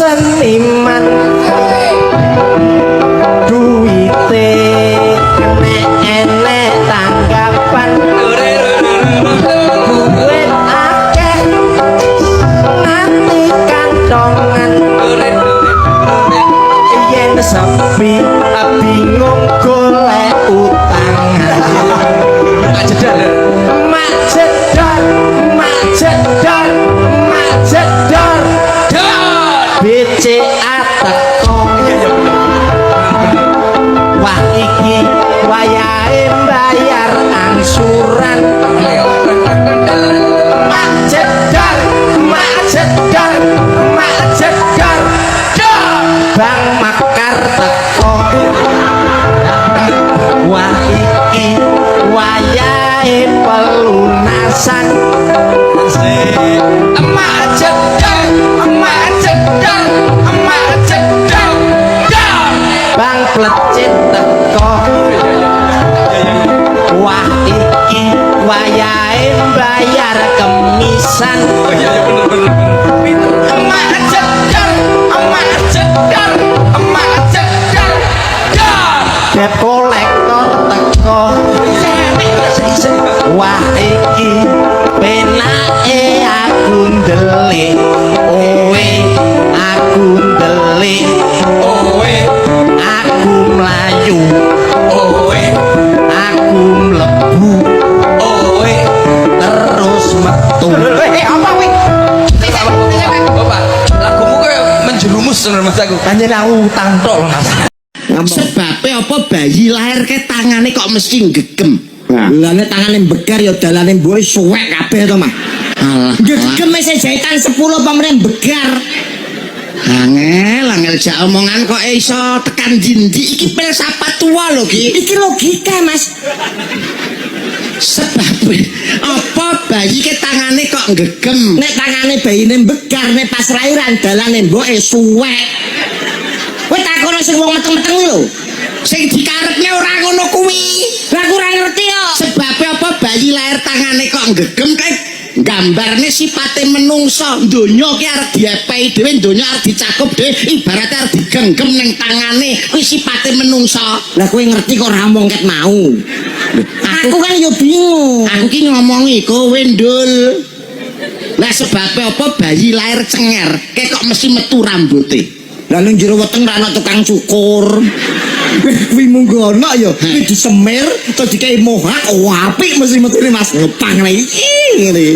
seniman duwite nek enek tanggapan duit akeh nanti kantongan yen sepi bingung golek utangan mak jedor mak jedor mak jedor BCA teko wah iki wayahe bayar angsuran mak jedor mak jedor mak jedor Bang Makar teko wah iki wayahe pelunasan emak jedor emak jedor emak jedor Bang Plecit teko wah iki wayahe bayar kemisan emak jedor emak jedor emak jedor debt kolektor teko wah iki penake aku ndelik owe aku ndelik owe aku mlayu owe aku mlebu owe terus metu apa wih Bapak lagumu kayak menjerumus Mas aku panjen aku utang tok Mas sebabnya apa bayi lahir ke tangannya kok mesti gegem lane tangane begar ya dalane mbok suwek kabeh to mah gegem wis jahitan 10 pamrene begar angel jak omongan kok iso tekan dindi iki pil sapa tua lho iki logika Mas sebab apa bayi ke tangane kok gegem nek tangane bayine begar nek pas lairan dalane mboke suwek kowe takono sing wong meteng-meteng lho sing dikarepne ora ngono kuwi lha aku ora ngerti yo sebab apa bayi lahir tangane kok gegem kae gambarne sipate menungso donya ki arep diepehi dhewe donya arep dicakup dhewe ibarat arep digenggam ning tangane kuwi sipate menungso lah kowe ngerti kok ora omong ket mau aku kan yo bingung aku ki ngomongi kowe ndul lah sebab apa bayi lahir cenger kae kok mesti metu rambuté lalu jero weteng ra ana tukang cukur kuwi munggo ana ya kuwi disemir terus dikai mohak apik mesti metune Mas ngepang iki ngene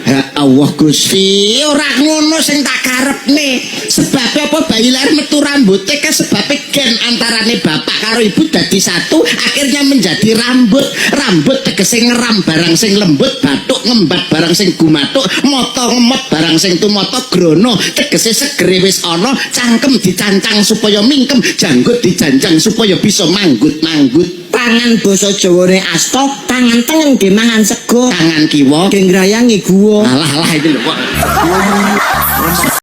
ya Allah Gusti ora ngono sing tak karepne sebab apa bayi lahir metu rambute ke sebab gen antarane bapak karo ibu dadi satu akhirnya menjadi rambut tegese ngeram barang sing lembut batuk ngembat barang sing gumatuk mata ngemot barang sing tumata grono tegese segere wis ana cangkem dicancang supaya mingkem janggut dijanjang supaya bisa manggut-manggut tangan basa Jawane asta tangan tengen ge mangan sego tangan kiwa ge ngrayangi guwa alah iki lho kok